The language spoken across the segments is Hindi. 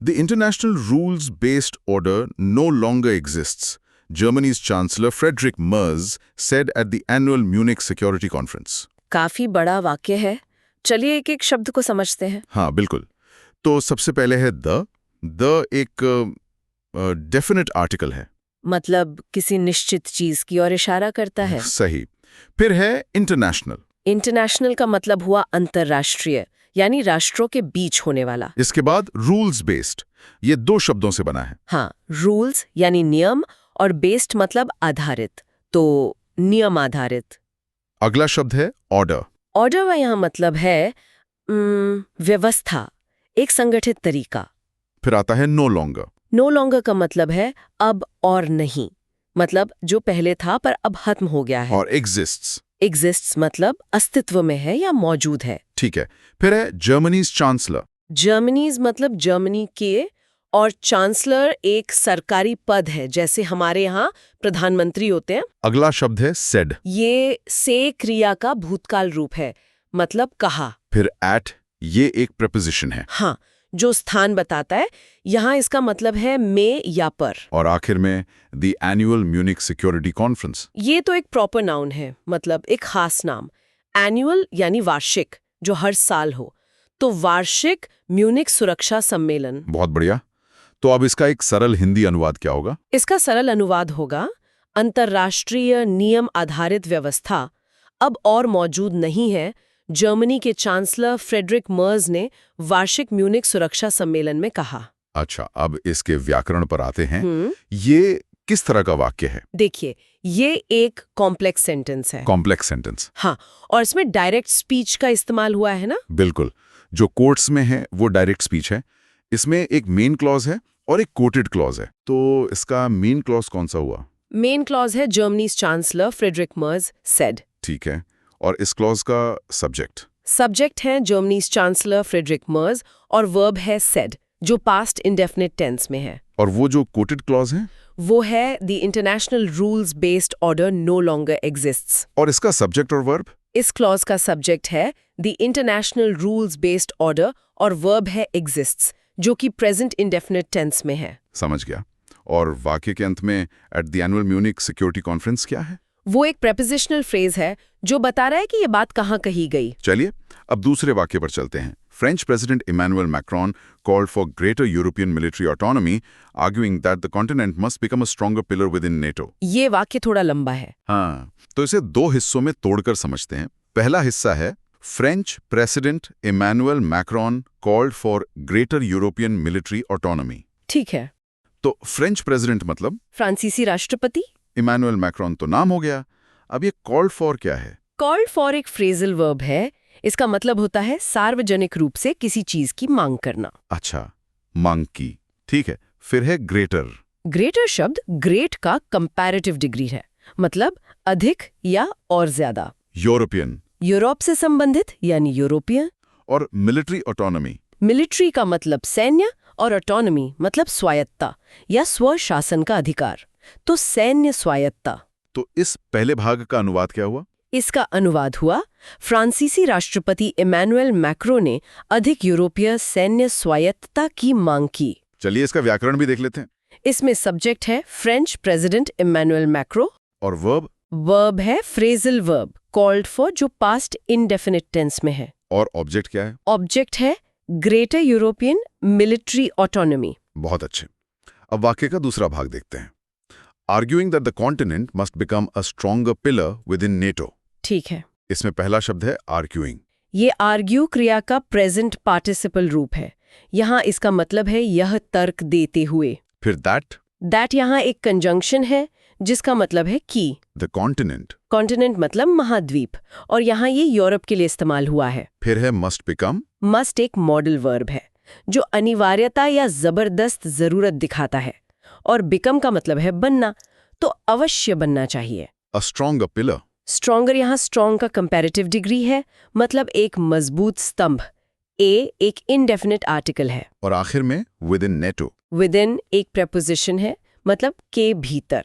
The international rules-based order no longer exists, Germany's Chancellor Friedrich Merz said at the annual Munich Security Conference. काफी बड़ा वाक्य है। चलिए एक एक शब्द को समझते हैं। हाँ, बिल्कुल। तो सबसे पहले है द एक डेफिनेट आर्टिकल है। मतलब किसी निश्चित चीज की ओर इशारा करता है। सही। फिर है इंटरनेशनल। इंटरनेशनल का मतलब हुआ अंतर्राष्ट्रीय, यानी राष्ट्रों के बीच होने वाला। इसके बाद रूल्स बेस्ड, ये 2 शब्दों से बना है। हाँ, रूल्स यानी नियम और बेस्ड मतलब आधारित, तो नियम आधारित। अगला शब्द है ऑर्डर। ऑर्डर का यहाँ मतलब है व्यवस्था, एक संगठित तरीका। फिर आता है नो लॉन्गर। नो लॉन्गर का मतलब है अब और नहीं, मतलब जो पहले था पर अब खत्म हो गया है। और एग्जिस्ट्स। एग्जिस्ट्स मतलब अस्तित्व में है या मौजूद है। ठीक है। फिर है जर्मनीज चांसलर। जर्मनीज मतलब जर्मनी के, और चांसलर एक सरकारी पद है, जैसे हमारे यहाँ प्रधानमंत्री होते हैं। अगला शब्द है सेड। ये से क्रिया का भूतकाल रूप है, मतलब कहा। फिर एट, ये एक प्रपोजिशन है। हाँ, जो स्थान बताता है। यहाँ इसका मतलब है में या पर। और आखिर में the annual Munich security conference. ये तो एक प्रॉपर नाउन है, मतलब एक खास नाम। एनुअल यानी वार्षिक, जो हर साल हो। तो वार्षिक म्यूनिक सुरक्षा सम्मेलन। बहुत बढ़िया। तो अब इसका एक सरल हिंदी अनुवाद क्या होगा? इसका सरल अनुवाद होगा, अंतर्राष्ट्रीय नियम आधारित व्यवस्था अब और मौजूद नहीं है, जर्मनी के चांसलर फ्रेडरिक मर्ज ने वार्षिक म्यूनिक सुरक्षा सम्मेलन में कहा। अच्छा, अब इसके व्याकरण पर आते हैं। ये किस तरह का वाक्य है? देखिए, ये एक कॉम्प्लेक्स सेंटेंस है। Complex sentence. हाँ, और इसमें डायरेक्ट स्पीच का इस्तेमाल हुआ है ना? बिल्कुल। जो कोर्ट्स में है वो डायरेक्ट स्पीच है। इसमें एक मेन क्लॉज है और एक कोटेड क्लॉज है। तो इसका मेन क्लॉज कौन सा हुआ? मेन क्लॉज है Germany's chancellor Friedrich Merz said. ठीक है। और इस क्लॉज का सब्जेक्ट है जर्मनीज चांसलर फ्रेडरिक मर्ज, और वर्ब है सेड, जो पास्ट इंडेफिनिट टेंस में है। और वो जो कोटेड क्लॉज है वो है the international rules based order no longer exists. और इसका सब्जेक्ट और वर्ब? इस क्लॉज का सब्जेक्ट है the international rules based order, और वर्ब है एग्जिस्ट्स, जो कि प्रेजेंट इंडेफिनिट टेंस में है। समझ गया। और वाक्य के अंत में at the annual Munich security conference क्या है? वो एक प्रेपोजिशनल फ्रेज है जो बता रहा है कि ये बात कहाँ कही गई। चलिए अब दूसरे वाक्य पर चलते हैं। French President Emmanuel Macron called for greater European military autonomy, arguing that the continent must become a stronger pillar within NATO. ये वाक्य थोड़ा लंबा है। हाँ, तो इसे 2 हिस्सों में तोड़कर समझते हैं। पहला हिस्सा है French President Emmanuel Macron called for greater European military autonomy. ठीक है। तो French President मतलब फ्रांसीसी राष्ट्रपति। Emmanuel Macron तो नाम हो गया। अब ये called for क्या है? कॉल्ड फॉर एक फ्रेजल वर्ब है। इसका मतलब होता है सार्वजनिक रूप से किसी चीज की मांग करना। अच्छा, मांग की। ठीक है। फिर है ग्रेटर। ग्रेटर शब्द ग्रेट का कंपैरेटिव डिग्री है, मतलब अधिक या और ज्यादा। यूरोपियन। यूरोप से संबंधित यानी यूरोपियन। और मिलिट्री ऑटोनॉमी। मिलिट्री का मतलब सैन्य, और ऑटोनॉमी मतलब स्वायत्ता या स्वशासन का अधिकार। तो सैन्य स्वायत्ता। तो इस पहले भाग का अनुवाद क्या हुआ? इसका अनुवाद हुआ, फ्रांसीसी राष्ट्रपति इमैनुअल मैक्रो ने अधिक यूरोपीय सैन्य स्वायत्तता की मांग की। चलिए इसका व्याकरण भी देख लेते हैं। इसमें सब्जेक्ट है फ्रेंच प्रेसिडेंट इमैनुअल मैक्रो, और वर्ब है फ्रेजल वर्ब कॉल्ड फॉर, जो पास्ट इंडेफिनिट टेंस में है। और ऑब्जेक्ट क्या है? ऑब्जेक्ट है ग्रेटर यूरोपियन मिलिट्री ऑटोनॉमी। बहुत अच्छे। अब वाक्य का दूसरा भाग देखते हैं। Arguing that the continent must become a stronger pillar with in NATO. ठीक है। इसमें पहला शब्द है आर्ग्यूइंग। ये आर्ग्यू क्रिया का प्रेजेंट पार्टिसिपल रूप है। यहाँ इसका मतलब है यह तर्क देते हुए। फिर दैट यहाँ एक कंजंक्शन है जिसका मतलब है कि। द कॉन्टिनेंट मतलब महाद्वीप, और यहाँ ये यूरोप के लिए इस्तेमाल हुआ है। फिर है मस्ट बिकम। मस्ट एक मॉडल वर्ब है जो अनिवार्यता या जबरदस्त जरूरत दिखाता है, और बिकम का मतलब है बनना, तो अवश्य बनना चाहिए। A stronger pillar. स्ट्रॉन्गर यहाँ स्ट्रॉन्ग का कंपैरेटिव डिग्री है, मतलब एक मजबूत स्तंभ। ए एक इनडेफिनिट आर्टिकल है। और आखिर में with in NATO. With in एक प्रेपोजिशन है, मतलब के भीतर।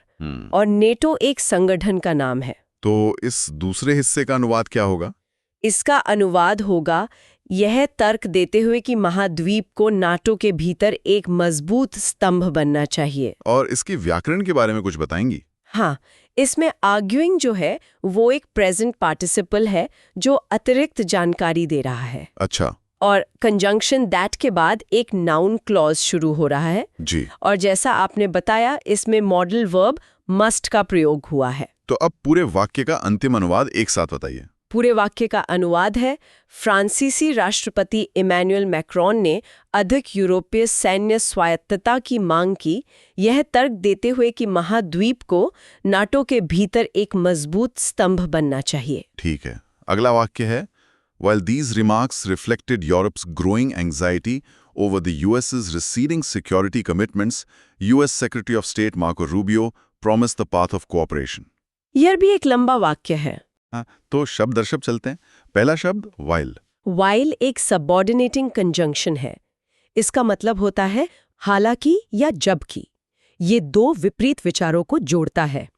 और नेटो एक संगठन का नाम है। तो इस दूसरे हिस्से का अनुवाद क्या होगा? इसका अनुवाद होगा यह तर्क देते हुए कि महाद्वीप को नाटो के भीतर एक मजबूत स्तंभ बनना चाहिए। और इसकी व्याकरण के बारे में कुछ बताएंगी? हाँ, इसमें आर्ग्यूइंग जो है वो एक प्रेजेंट पार्टिसिपल है जो अतिरिक्त जानकारी दे रहा है। अच्छा और कंजंक्शन दैट के बाद एक नाउन क्लॉज शुरू हो रहा है। जी। और जैसा आपने बताया, इसमें मॉडल वर्ब मस्ट का प्रयोग हुआ है। तो अब पूरे वाक्य का अंतिम अनुवाद एक साथ बताइए। पूरे वाक्य का अनुवाद है, फ्रांसीसी राष्ट्रपति इमैनुअल मैक्रोन ने अधिक यूरोपीय सैन्य स्वायत्तता की मांग की, यह तर्क देते हुए कि महाद्वीप को नाटो के भीतर एक मजबूत स्तंभ बनना चाहिए। ठीक है, अगला वाक्य है, While these remarks reflected Europe's growing anxiety over the US's receding security commitments, US Secretary of State Marco Rubio promised the path of cooperation. यह भी एक लंबा वाक्य है। हाँ, तो शब्द दर शब्द चलते हैं। पहला शब्द while। while एक सबऑर्डिनेटिंग कंजंक्शन है। इसका मतलब होता है हालांकि या जबकि। ये दो विपरीत विचारों को जोड़ता है।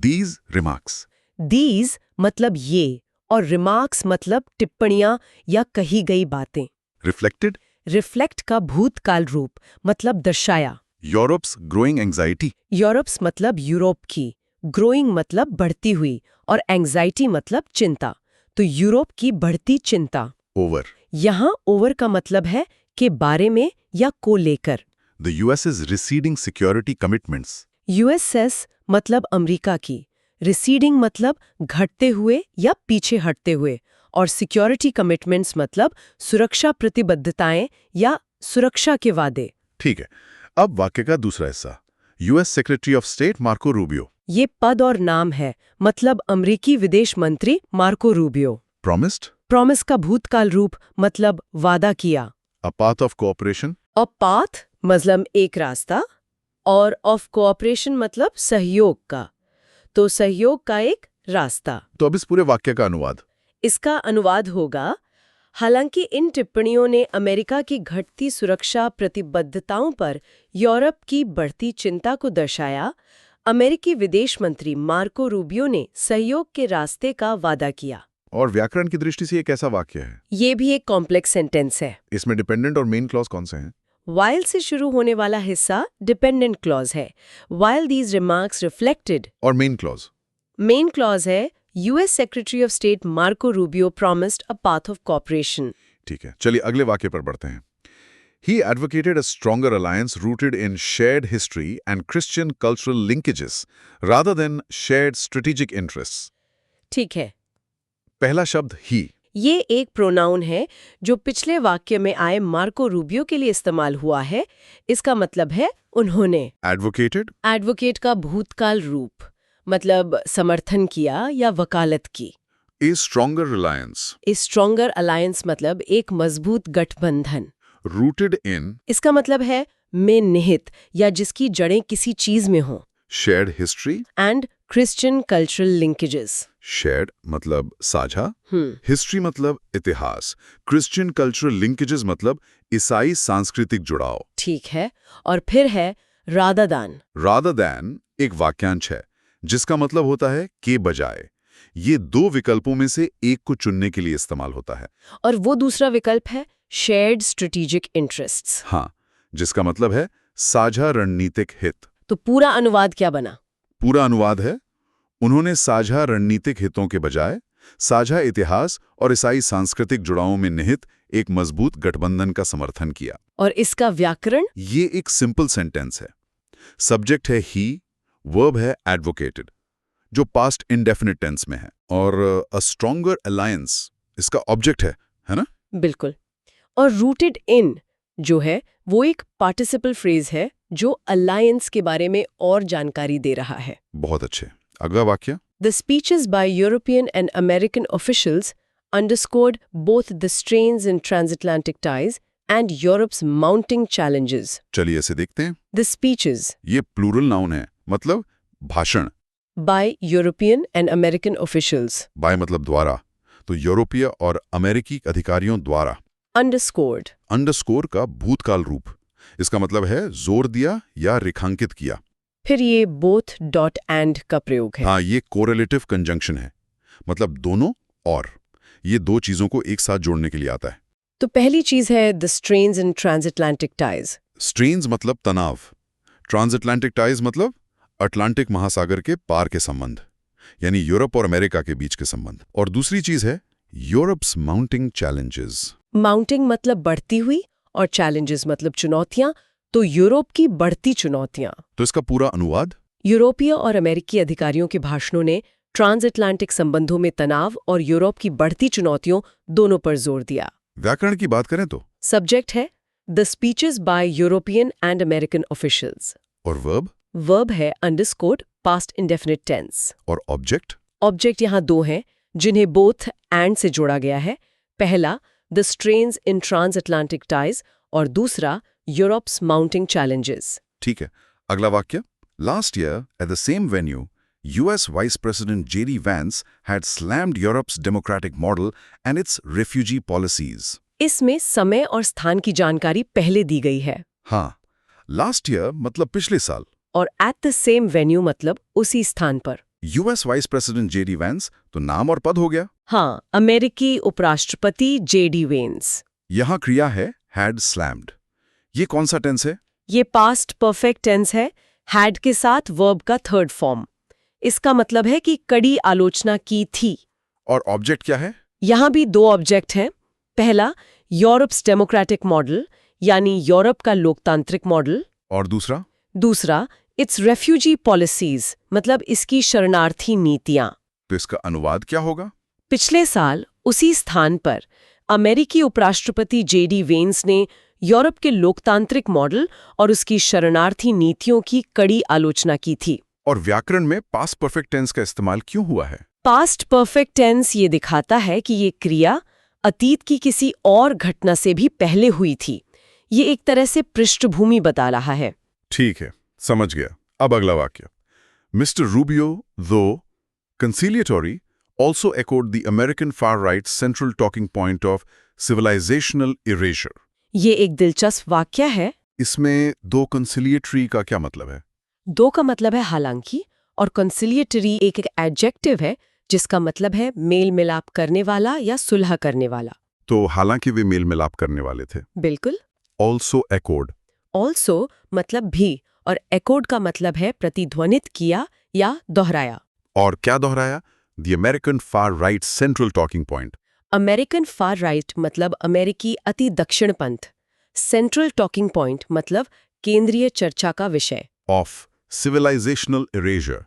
These remarks। These मतलब ये, और रिमार्क्स मतलब टिप्पणियां या कही गई बातें। Reflected। रिफ्लेक्ट का भूतकाल रूप मतलब दर्शाया। Europe's growing anxiety। यूरोप्स मतलब यूरोप की, ग्रोइंग मतलब बढ़ती हुई, और एंजाइटी मतलब चिंता। तो यूरोप की बढ़ती चिंता। Over। यहाँ ओवर का मतलब है के बारे में या को लेकर। The US's receding security commitments। USS मतलब अमेरिका की, रिसीडिंग मतलब घटते हुए या पीछे हटते हुए, और सिक्योरिटी कमिटमेंट्स मतलब सुरक्षा प्रतिबद्धताएं या सुरक्षा के वादे। ठीक है, अब वाक्य का दूसरा हिस्सा, US Secretary of State Marco Rubio। ये पद और नाम है, मतलब अमेरिकी विदेश मंत्री मार्को रूबियो। Promised। प्रॉमिस का भूतकाल रूप मतलब वादा किया। A path of cooperation। और पाथ मतलब एक रास्ता, और ऑफ कोऑपरेशन मतलब सहयोग का। तो सहयोग का एक रास्ता। तो अब इस पूरे वाक्य का अनुवाद। इसका अनुवाद होगा, हालांकि इन टिप्पणियों ने अमेरिका की घटती सुरक्षा प्रतिबद्धताओं पर यूरोप की बढ़ती चिंता को दर्शाया, अमेरिकी विदेश मंत्री मार्को रूबियो ने सहयोग के रास्ते का वादा किया। और व्याकरण की दृष्टि से ये कैसा वाक्य है? ये भी एक कॉम्प्लेक्स सेंटेंस है। इसमें डिपेंडेंट और मेन क्लॉज कौन से हैं? while से शुरू होने वाला हिस्सा डिपेंडेंट क्लॉज है। while these remarks reflected, और मेन क्लॉज? मेन क्लॉज है, US secretary of state Marco Rubio promised a path of cooperation। ठीक है, चलिए अगले वाक्य पर बढ़ते हैं। He advocated a stronger alliance rooted in shared history and Christian cultural linkages rather than shared strategic interests। ठीक है, पहला शब्द he। ये एक प्रोनाउन है जो पिछले वाक्य में आए मार्को रूबियो के लिए इस्तेमाल हुआ है। इसका मतलब है उन्होंने। Advocated। एडवोकेट का भूतकाल रूप मतलब समर्थन किया या वकालत की। A stronger alliance A stronger alliance मतलब एक मजबूत गठबंधन। rooted in इसका मतलब है में निहित या जिसकी जड़ें किसी चीज में हों। shared history। And Christian cultural linkages. shared मतलब साझा, हिस्ट्री मतलब इतिहास, क्रिश्चियन कल्चरल लिंकेजेस मतलब ईसाई सांस्कृतिक जुड़ाव। ठीक है, और फिर है रादर दैन। rather than एक वाक्यांश है जिसका मतलब होता है के बजाय। ये दो विकल्पों में से एक को चुनने के लिए इस्तेमाल होता है। और वो दूसरा विकल्प है शेयर्ड स्ट्रेटेजिक इंटरेस्ट्स। हाँ, जिसका मतलब है साझा रणनीतिक हित। तो पूरा अनुवाद क्या बना? पूरा अनुवाद है, उन्होंने साझा रणनीतिक हितों के बजाय साझा इतिहास और ईसाई सांस्कृतिक जुड़ावों में निहित एक मजबूत गठबंधन का समर्थन किया। और इसका व्याकरण? ये एक सिंपल सेंटेंस है। सब्जेक्ट है ही, वर्ब है एडवोकेटेड जो पास्ट इंडेफिनिट टेंस में है, और अ स्ट्रॉन्गर अलायंस इसका ऑब्जेक्ट है ना? बिल्कुल। और रूटेड इन जो है वो एक पार्टिसिपल फ्रेज है जो अलायंस के बारे में और जानकारी दे रहा है। बहुत अच्छे। अगला वाक्य। The speeches by European and American officials underscored both the strains in transatlantic ties and Europe's mounting challenges. चलिए इसे देखते हैं। The speeches ये प्लूरल नाउन है, मतलब भाषण। by European and American officials by मतलब द्वारा, तो यूरोपीय और अमेरिकी अधिकारियों द्वारा। underscored अंडरस्कोर का भूतकाल रूप, इसका मतलब है जोर दिया या रेखांकित किया। फिर ये both dot and का प्रयोग है। हाँ, ये कोरिलेटिव कंजंक्शन है, मतलब दोनों और, ये दो चीजों को एक साथ जोड़ने के लिए आता है। तो पहली चीज है the strains in transatlantic ties. Strains मतलब तनाव, ट्रांसएटलांटिक टाइज मतलब अटलांटिक महासागर के पार के संबंध, यानी यूरोप और अमेरिका के बीच के संबंध। और दूसरी चीज है यूरोप्स माउंटिंग चैलेंजेस। माउंटिंग मतलब बढ़ती हुई और चैलेंजेस मतलब चुनौतियां, तो यूरोप की बढ़ती चुनौतियां। तो इसका पूरा अनुवाद? यूरोपीय और अमेरिकी अधिकारियों के भाषणों ने ट्रांसएटलांटिक संबंधों में तनाव और यूरोप की बढ़ती चुनौतियों दोनों पर जोर दिया। व्याकरण की बात करें तो? सब्जेक्ट है the speeches bye European and American officials. और वर्ब? वर्ब है अंडरस्कोर्ड पास्ट इंडेफिनिट टेंस। और ऑब्जेक्ट? ऑब्जेक्ट यहाँ दो हैं जिन्हें बोथ एंड से जोड़ा गया है। पहला the strains in transatlantic ties और दूसरा यूरोप्स माउंटिंग चैलेंजेस। ठीक है, अगला वाक्य। Last year at the same venue US Vice President J.D. Vance had slammed Europe's democratic model and its refugee policies. इसमें समय और स्थान की जानकारी पहले दी गई है। हाँ, लास्ट ईयर मतलब पिछले साल, और एट द सेम वेन्यू मतलब उसी स्थान पर। US Vice President J.D. Vance तो नाम और पद हो गया। हाँ, अमेरिकी उपराष्ट्रपति J.D. वेंस। यहाँ क्रिया है had slammed। ये कौन सा टेंस है? ये पास्ट परफेक्ट टेंस है, हैड के साथ वर्ब का थर्ड फॉर्म। इसका मतलब है कि कड़ी आलोचना की थी। और ऑब्जेक्ट क्या है? यहाँ भी दो ऑब्जेक्ट हैं। पहला यूरोप्स डेमोक्रेटिक मॉडल यानी यूरोप का लोकतांत्रिक मॉडल। और दूसरा? दूसरा इट्स रेफ्यूजी पॉलिसीज मतलब इसकी शरणार्थी नीतियां। तो इसका अनुवाद क्या होगा? पिछले साल उसी स्थान पर अमेरिकी उपराष्ट्रपति J.D. वेंस ने यूरोप के लोकतांत्रिक मॉडल और उसकी शरणार्थी नीतियों की कड़ी आलोचना की थी। और व्याकरण में पास्ट परफेक्ट टेंस का इस्तेमाल क्यों हुआ है? पास्ट परफेक्ट टेंस ये दिखाता है कि ये क्रिया अतीत की किसी और घटना से भी पहले हुई थी। ये एक तरह से पृष्ठभूमि बता रहा है। ठीक है, समझ गया। अब अगला वाक्य। मिस्टर रूबियो दो conciliatory also echoed the American far-right's central talking point of civilizational erasure. ये एक दिलचस्प वाक्य है। इसमें दो conciliatory का क्या मतलब है? दो का मतलब है हालांकि, और कंसिलिएटरी एक एडजेक्टिव है जिसका मतलब है मेल मिलाप करने वाला या सुलह करने वाला। तो हालांकि वे मेल मिलाप करने वाले थे। बिल्कुल। Also echoed। ऑल्सो मतलब भी, और एकोड का मतलब है प्रतिध्वनित किया या दोहराया। और क्या दोहराया? The American far-right's central talking point। American far right मतलब अमेरिकी अति दक्षिण पंथ। सेंट्रल टॉकिंग पॉइंट मतलब केंद्रीय चर्चा का विषय। Of civilizational erasure।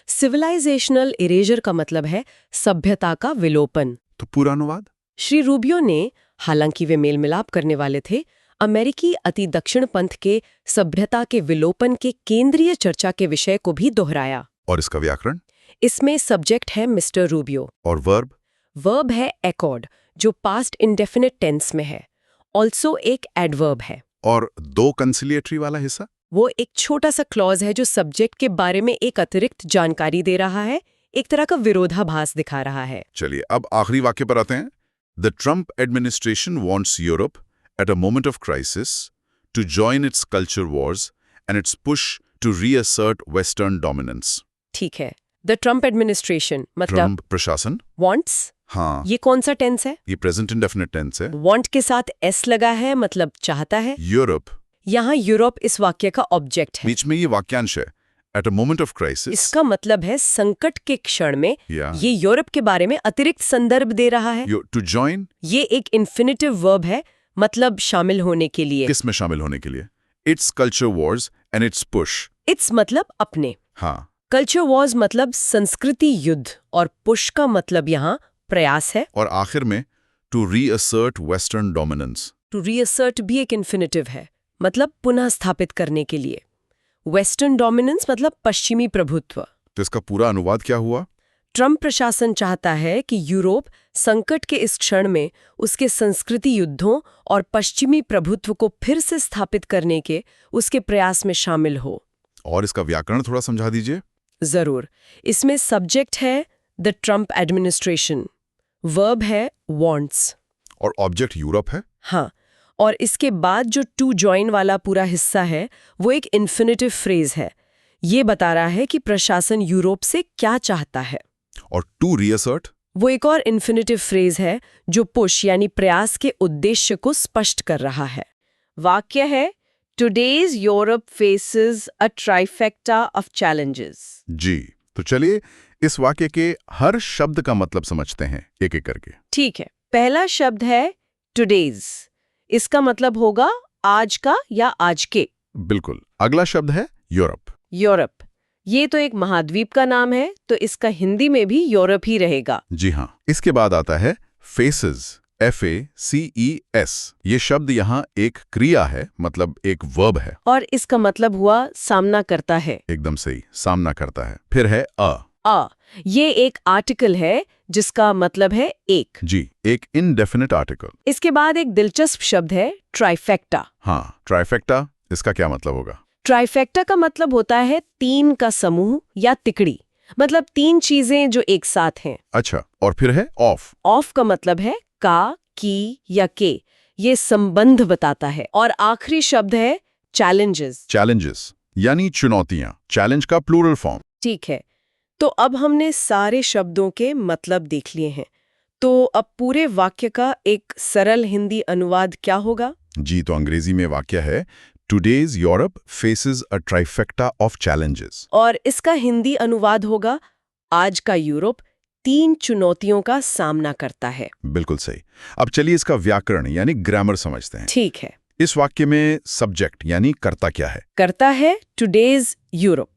Civilisational eraser का मतलब है सभ्यता का विलोपन। तो पूरा अनुवाद? श्री रूबियो ने, हालांकि वे मेल मिलाप करने वाले थे, अमेरिकी अति दक्षिण पंथ के सभ्यता के विलोपन के केंद्रीय चर्चा के विषय को भी दोहराया। और इसका व्याकरण? इसमें सब्जेक्ट है मिस्टर रूबियो। और वर्ब? वर्ब है एकॉर्ड जो पास्ट इंडेफिनिट टेंस में है। ऑल्सो एक एडवर्ब है। और दो कंसिलिएटरी वाला हिस्सा? वो एक छोटा सा क्लॉज है जो सब्जेक्ट के बारे में एक अतिरिक्त जानकारी दे रहा है, एक तरह का विरोधाभास दिखा रहा है। चलिए अब आखिरी वाक्य पर आते हैं। The Trump administration wants Europe at a moment of crisis to join its culture wars and its push to reassert western dominance. ठीक है, द ट्रम्प एडमिनिस्ट्रेशन मतलब ट्रम्प प्रशासन? वांट्स। हाँ, ये कौन सा टेंस है? ये प्रेजेंट इंडेफिनिट टेंस है। वांट के साथ एस लगा है मतलब चाहता है। यूरोप। यहाँ यूरोप इस वाक्य का ऑब्जेक्ट है। बीच में ये वाक्यांश है eight a moment of crisis. इसका मतलब है संकट के क्षण में या ये यूरोप के बारे में अतिरिक्त संदर्भ दे रहा है। To join. ये एक इन्फिनिटिव वर्ब है मतलब शामिल होने के लिए। किस में शामिल होने के लिए? It's culture wars and its push. It's मतलब अपने। हाँ। कल्चर वॉर्स मतलब संस्कृति युद्ध, और पुश का मतलब यहाँ प्रयास है। और आखिर में to reassert western dominance. To रीअसर्ट भी एक इन्फिनिटिव है मतलब पुनः स्थापित करने के लिए। वेस्टर्न डोमिनेंस मतलब पश्चिमी प्रभुत्व। तो इसका पूरा अनुवाद क्या हुआ? ट्रम्प प्रशासन चाहता है कि यूरोप संकट के इस क्षण में उसके संस्कृति युद्धों और पश्चिमी प्रभुत्व को फिर से स्थापित करने के उसके प्रयास में शामिल हो। और इसका व्याकरण थोड़ा समझा दीजिए। जरूर। इसमें सब्जेक्ट है द ट्रम्प एडमिनिस्ट्रेशन, वर्ब है वांट्स, और ऑब्जेक्ट यूरोप है। हाँ, और इसके बाद जो टू जॉइन वाला पूरा हिस्सा है वो एक इन्फिनिटिव फ्रेज है। ये बता रहा है कि प्रशासन यूरोप से क्या चाहता है। और टू रीअसर्ट? वो एक और इन्फिनिटिव फ्रेज है जो पुश यानी प्रयास के उद्देश्य को स्पष्ट कर रहा है। वाक्य है today's Europe faces a trifecta of challenges. जी, तो चलिए इस वाक्य के हर शब्द का मतलब समझते हैं एक एक करके। ठीक है, पहला शब्द है टुडेज। इसका मतलब होगा आज का या आज के। बिल्कुल। अगला शब्द है यूरोप। यूरोप, ये तो एक महाद्वीप का नाम है, तो इसका हिंदी में भी यूरोप ही रहेगा। जी हाँ। इसके बाद आता है फेसेस, FACES। ये शब्द यहाँ एक क्रिया है, मतलब एक वर्ब है। और इसका मतलब हुआ सामना करता है। एकदम सही, सामना करता है। फिर है ये एक आर्टिकल है जिसका मतलब है एक। जी, एक इनडेफिनिट आर्टिकल। इसके बाद एक दिलचस्प शब्द है ट्राइफेक्टा। हाँ, ट्राइफेक्टा, इसका क्या मतलब होगा? ट्राइफेक्टा का मतलब होता है तीन का समूह या तिकड़ी, मतलब तीन चीजें जो एक साथ हैं। अच्छा, और फिर है ऑफ। ऑफ का मतलब है का, की या के, ये संबंध बताता है। और आखिरी शब्द है चैलेंजेस। चैलेंजेस यानी चुनौतियां, चैलेंज का प्लूरल फॉर्म। ठीक है, तो अब हमने सारे शब्दों के मतलब देख लिए हैं, तो अब पूरे वाक्य का एक सरल हिंदी अनुवाद क्या होगा? जी, तो अंग्रेजी में वाक्य है today's Europe faces a trifecta of challenges. और इसका हिंदी अनुवाद होगा आज का यूरोप तीन चुनौतियों का सामना करता है। बिल्कुल सही। अब चलिए इसका व्याकरण यानी ग्रामर समझते हैं। ठीक है। इस वाक्य में सब्जेक्ट यानी कर्ता क्या है? करता है टुडेज यूरोप,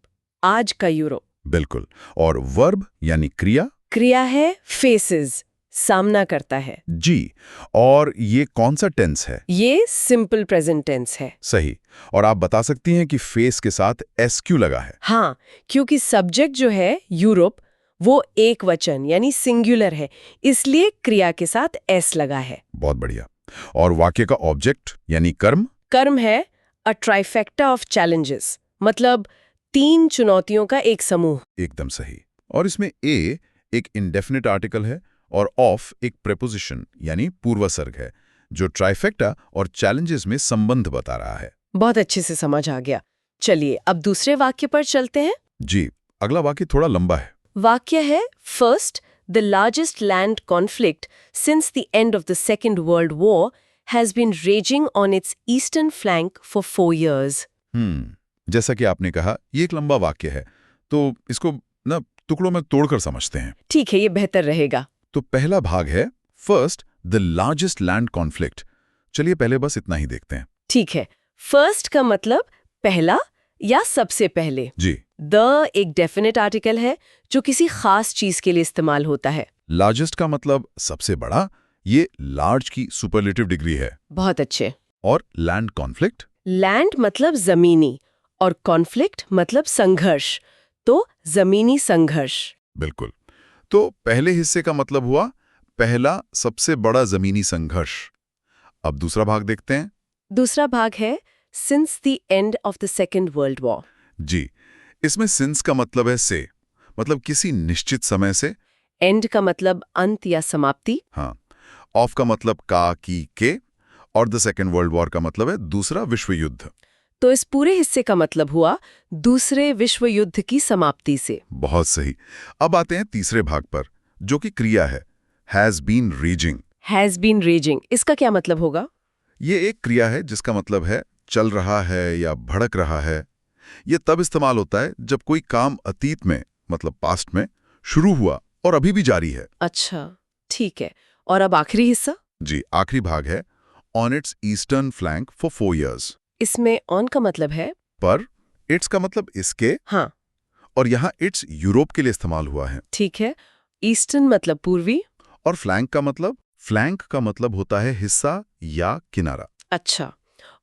आज का यूरोप। बिल्कुल। और वर्ब यानी क्रिया? क्रिया है फेसेस, सामना करता है। जी, और ये कौन सा टेंस है? ये सिंपल प्रेजेंट टेंस है। सही। और आप बता सकती हैं कि फेस के साथ एस क्यों लगा है? हाँ, क्योंकि सब्जेक्ट जो है यूरोप वो एक वचन यानी सिंगुलर है, इसलिए क्रिया के साथ एस लगा है। बहुत बढ़िया। और वाक्य का ऑब्जेक्ट यानी कर्म? कर्म है अ ट्राइफेक्टा ऑफ चैलेंजेस, मतलब तीन चुनौतियों का एक समूह। एकदम सही। और इसमें ए एक इंडेफिनिट आर्टिकल है और ऑफ एक प्रेपोजिशन यानी पूर्वसर्ग है, जो ट्राइफेक्टा और चैलेंजेस में संबंध बता रहा है। बहुत अच्छे से समझ आ गया। चलिए अब दूसरे वाक्य पर चलते हैं। जी, अगला वाक्य थोड़ा लंबा है। वाक्य है first the largest land conflict since the end of the second world war has been raging on its eastern flank for 4 years। जैसा कि आपने कहा, ये एक लंबा वाक्य है, तो इसको ना टुकड़ों में तोड़कर समझते हैं। ठीक है, ये बेहतर रहेगा। तो पहला भाग है first the largest land conflict. चलिए पहले बस इतना ही देखते हैं। ठीक है, फर्स्ट का मतलब पहला या सबसे पहले। जी। द एक डेफिनेट आर्टिकल है जो किसी खास चीज के लिए इस्तेमाल होता है। लार्जेस्ट का मतलब सबसे बड़ा, ये लार्ज की सुपरलेटिव डिग्री है। बहुत अच्छे। और लैंड कॉन्फ्लिक्ट? लैंड मतलब जमीनी और कॉन्फ्लिक्ट मतलब संघर्ष, तो जमीनी संघर्ष। बिल्कुल। तो पहले हिस्से का मतलब हुआ पहला सबसे बड़ा जमीनी संघर्ष। अब दूसरा भाग देखते हैं। दूसरा भाग है since the end of the second world war. जी, इसमें सिंस का मतलब है से, मतलब किसी निश्चित समय से। एंड का मतलब अंत या समाप्ति। हाँ। ऑफ का मतलब का, की, के। और द सेकेंड वर्ल्ड वॉर का मतलब है दूसरा विश्व युद्ध। तो इस पूरे हिस्से का मतलब हुआ दूसरे विश्व युद्ध की समाप्ति से। बहुत सही। अब आते हैं तीसरे भाग पर, जो कि क्रिया है, has been raging. Has been raging, इसका क्या मतलब होगा? ये एक क्रिया है जिसका मतलब है चल रहा है या भड़क रहा है। ये तब इस्तेमाल होता है जब कोई काम अतीत में, मतलब पास्ट में शुरू हुआ और अभी भी जारी है। अच्छा, ठीक है। और अब आखिरी हिस्सा? जी, आखिरी भाग है on its eastern flank for 4 years। इसमें ऑन का मतलब है पर, इट्स का मतलब इसके, हाँ, और यहाँ इट्स यूरोप के लिए इस्तेमाल हुआ है। ठीक है। ईस्टर्न मतलब पूर्वी। और फ्लैंक का मतलब होता है हिस्सा या किनारा। अच्छा,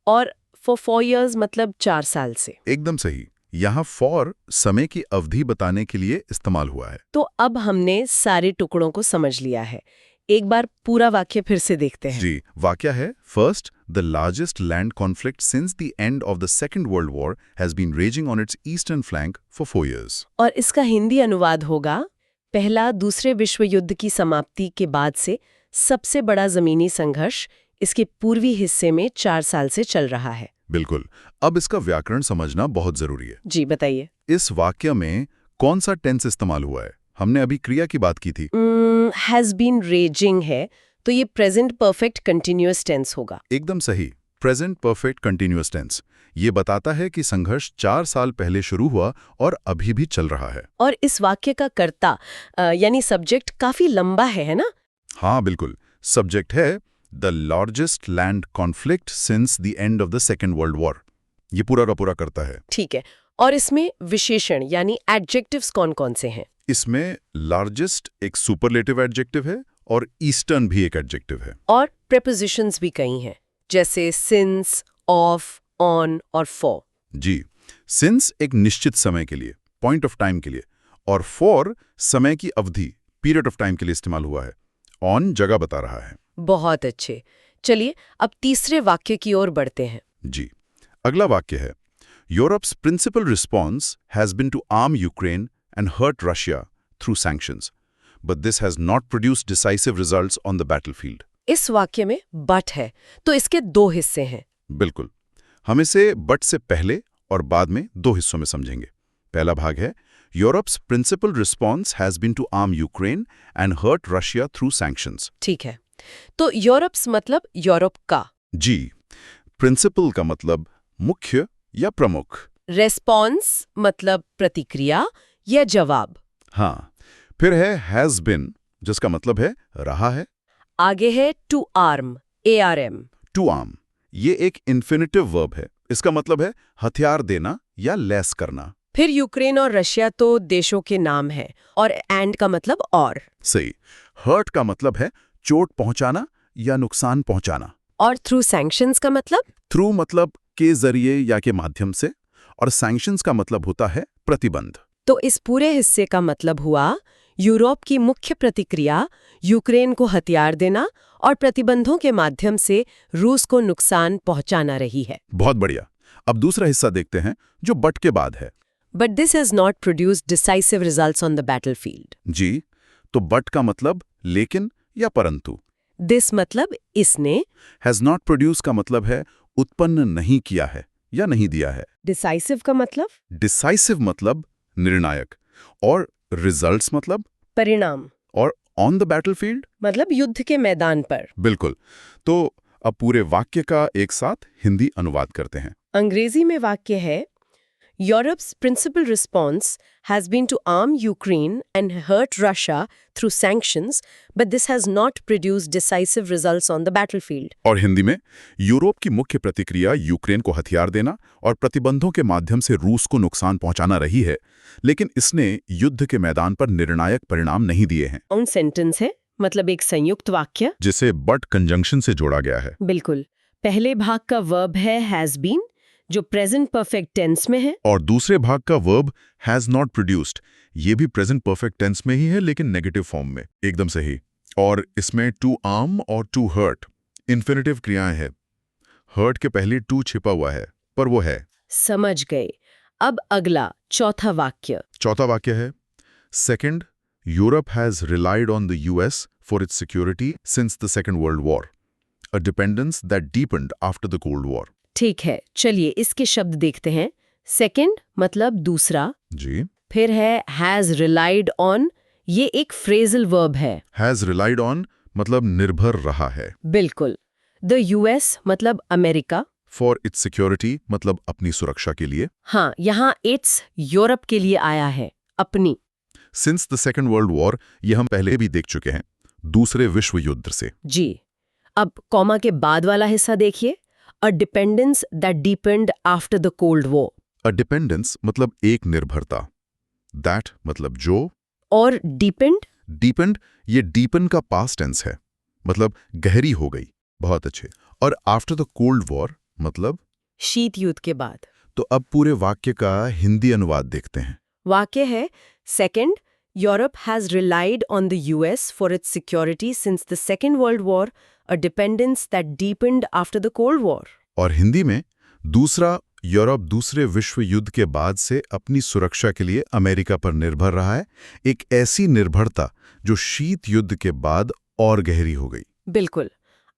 और फॉर 4 years मतलब 4 साल से। एकदम सही। यहाँ फॉर समय की अवधि बताने के लिए इस्तेमाल हुआ है। तो अब हमने सारे टुकड़ों को समझ लिया है। एक बार पूरा वाक्य फिर से देखते हैं। जी, वाक्य है first the largest land conflict since the end of the second world war has been raging on its eastern flank for 4 years। और इसका हिंदी अनुवाद होगा पहला दूसरे विश्व युद्ध की समाप्ति के बाद से सबसे बड़ा जमीनी संघर्ष इसके पूर्वी हिस्से में 4 साल से चल रहा है। बिल्कुल। अब इसका व्याकरण समझना बहुत जरूरी है। जी बताइए। इस वाक्य में कौन सा टेंस इस्तेमाल हुआ है? हमने अभी क्रिया की बात की थी। हैज बीन रेजिंग है तो ये प्रेजेंट परफेक्ट कंटिन्यूअस टेंस होगा। एकदम सही। प्रेजेंट परफेक्ट कंटिन्यूअस टेंस ये बताता है कि संघर्ष 4 साल पहले शुरू हुआ और अभी भी चल रहा है। और इस वाक्य का कर्ता यानी सब्जेक्ट काफी लंबा है ना? हाँ बिल्कुल। सब्जेक्ट है the largest land conflict since the end of the second world war. ये पूरा का पूरा करता है। ठीक है। और इसमें विशेषण यानी एडजेक्टिव्स कौन-कौन से हैं? इसमें लार्जेस्ट एक सुपरलेटिव एडजेक्टिव है और ईस्टर्न भी एक एडजेक्टिव है। और प्रेपोजिशंस भी कई हैं, जैसे सिंस, ऑफ, ऑन और फॉर। जी, सिंस एक निश्चित समय के लिए, पॉइंट ऑफ टाइम के लिए, और फॉर समय की अवधि, पीरियड ऑफ टाइम के लिए इस्तेमाल हुआ है। ऑन जगह बता रहा है। बहुत अच्छे। चलिए अब तीसरे वाक्य की ओर बढ़ते हैं। जी, अगला वाक्य है Europe's principal response has been to arm Ukraine and hurt Russia through sanctions, but this has not produced decisive results on the battlefield. इस वाक्य में बट है, तो इसके 2 हिस्से हैं। बिल्कुल। हम इसे बट से पहले और बाद में 2 हिस्सों में समझेंगे। पहला भाग है Europe's principal response has been to arm Ukraine and hurt Russia through sanctions. ठीक है। तो यूरोप्स मतलब यूरोप का। जी, प्रिंसिपल का मतलब मुख्य या प्रमुख। रेस्पॉन्स मतलब प्रतिक्रिया या जवाब। हाँ, फिर है हैज बिन, जिसका मतलब है रहा है। आगे है to arm, ARM। To arm ये एक इन्फिनिटिव वर्ब है। इसका मतलब है हथियार देना या लैस करना। फिर यूक्रेन और रशिया तो देशों के नाम हैं, और एंड का मतलब और। सही। हर्ट का मतलब है चोट पहुंचाना या नुकसान पहुंचाना। और थ्रू सैंक्शंस का मतलब? थ्रू मतलब के जरिए या के माध्यम से, और सैंक्शंस का मतलब होता है प्रतिबंध। तो इस पूरे हिस्से का मतलब हुआ यूरोप की मुख्य प्रतिक्रिया यूक्रेन को हथियार देना और प्रतिबंधों के माध्यम से रूस को नुकसान पहुंचाना रही है। बहुत बढ़िया। अब दूसरा हिस्सा देखते हैं जो बट के बाद है। But this has not produced decisive results on the battlefield. जी, तो बट का मतलब लेकिन या परंतु। दिस मतलब इसने। हैज नॉट प्रोड्यूस का मतलब है उत्पन्न नहीं किया है या नहीं दिया है। डिसाइसिव का मतलब? डिसाइसिव मतलब निर्णायक, और रिजल्ट्स मतलब परिणाम। और ऑन द बैटलफील्ड मतलब युद्ध के मैदान पर। बिल्कुल। तो अब पूरे वाक्य का एक साथ हिंदी अनुवाद करते हैं। अंग्रेजी में वाक्य है Europe's principal response has been to arm Ukraine and hurt Russia through sanctions, but this has not produced decisive results on the battlefield. और हिंदी में यूरोप की मुख्य प्रतिक्रिया यूक्रेन को हथियार देना और प्रतिबंधों के माध्यम से रूस को नुकसान पहुंचाना रही है, लेकिन इसने युद्ध के मैदान पर निर्णायक परिणाम नहीं दिए हैं। ऑन सेंटेंस है, मतलब एक संयुक्त वाक्य जिसे बट कंजंक्शन से जोड़ा गया है। बिल्कुल। पहले भाग का वर्ब है हैज बीन, जो प्रेजेंट परफेक्ट टेंस में है, और दूसरे भाग का वर्ब हैज नॉट प्रोड्यूस्ड, ये भी प्रेजेंट परफेक्ट टेंस में ही है लेकिन नेगेटिव फॉर्म में। एकदम सही। और इसमें टू आर्म और टू हर्ट इन्फिनिटिव क्रियाएं हैं। हर्ट के पहले टू छिपा हुआ है, पर वो है। समझ गए। अब अगला चौथा वाक्य। चौथा वाक्य है second, Europe has relied on the US for its security since the second world war, a dependence that deepened after the cold war. ठीक है, चलिए इसके शब्द देखते हैं। सेकंड मतलब दूसरा। जी। फिर है हैज रिलाइड ऑन, ये एक फ्रेजल वर्ब है। हैज रिलाइड ऑन मतलब निर्भर रहा है। बिल्कुल। द यूएस मतलब अमेरिका। फॉर इट्स सिक्योरिटी मतलब अपनी सुरक्षा के लिए। हाँ, यहाँ इट्स यूरोप के लिए आया है, अपनी। Since the second world war ये हम पहले भी देख चुके हैं, दूसरे विश्व युद्ध से। जी। अब कॉमा के बाद वाला हिस्सा देखिए, a dependence that deepened after the cold war. A dependence मतलब एक निर्भरता, दैट मतलब जो, और डीपेंड? डीपेंड ये डीपन का पास्ट टेंस है, मतलब गहरी हो गई। बहुत अच्छे। और आफ्टर द कोल्ड वॉर मतलब शीत युद्ध के बाद। तो अब पूरे वाक्य का हिंदी अनुवाद देखते हैं। वाक्य है second, Europe has relied on the US for its security since the second world war, a dependence that deepened after the cold war. और हिंदी में दूसरा, यूरोप दूसरे विश्व युद्ध के बाद से अपनी सुरक्षा के लिए अमेरिका पर निर्भर रहा है, एक ऐसी निर्भरता जो शीत युद्ध के बाद और गहरी हो गई। बिल्कुल।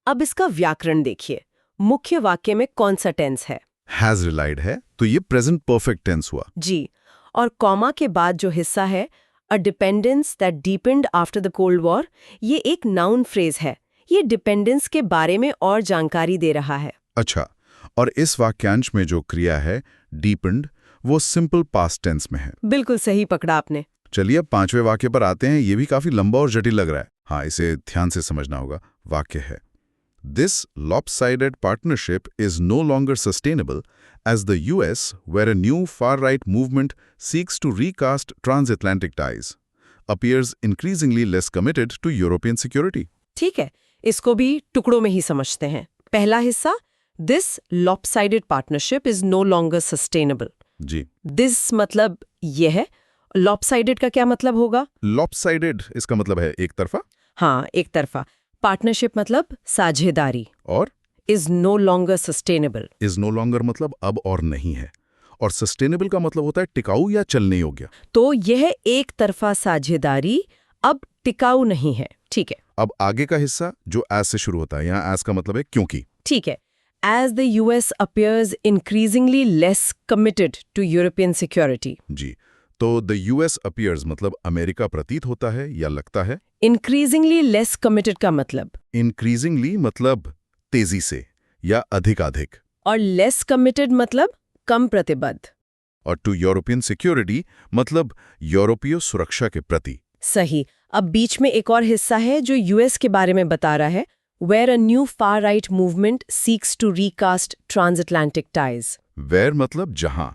अब इसका व्याकरण देखिए, मुख्य वाक्य में कौन सा टेंस है? हैज रिलाइड है, तो ये प्रेजेंट परफेक्ट टेंस हुआ। जी। और कॉमा के बाद जो हिस्सा है, a dependence that deepened after the cold war, ये एक नाउन फ्रेज है। ये डिपेंडेंस के बारे में और जानकारी दे रहा है। अच्छा, और इस वाक्यांश में जो क्रिया है डीपेंड, वो सिंपल पास्ट टेंस में है। बिल्कुल सही पकड़ा आपने। चलिए अब 5वें वाक्य पर आते हैं। ये भी काफी लंबा और जटिल लग रहा है। हाँ, इसे ध्यान से समझना होगा। वाक्य है, This lopsided partnership is no longer sustainable as the US, where a new far-right movement seeks to recast transatlantic ties, appears increasingly less committed to European security. ठीक है, इसको भी टुकड़ों में ही समझते हैं। पहला हिस्सा, This lopsided partnership is no longer sustainable. Ji, This मतलब ये है। lopsided का क्या मतलब होगा? lopsided इसका मतलब है एक तरफा, हाँ, एक तरफा। पार्टनरशिप मतलब साझेदारी। और Is no longer sustainable. is no longer मतलब अब और नहीं है, और sustainable का मतलब होता है टिकाऊ या चलने योग्य। तो यह एक तरफा साझेदारी अब टिकाऊ नहीं है। ठीक है। अब आगे का हिस्सा जो as से शुरू होता है, यहाँ as का मतलब है क्योंकि। ठीक है। As the US appears increasingly less committed to European security. जी, तो the US appears मतलब अमेरिका प्रतीत होता है या लगता है। Increasingly less committed का मतलब, Increasingly मतलब तेजी से या अधिकाधिक, और less committed मतलब कम प्रतिबद्ध। और to European security मतलब यूरोपीय सुरक्षा के प्रति। सही। अब बीच में एक और हिस्सा है जो यूएस के बारे में बता रहा है, where a new far-right movement seeks to recast transatlantic ties. Where मतलब जहां,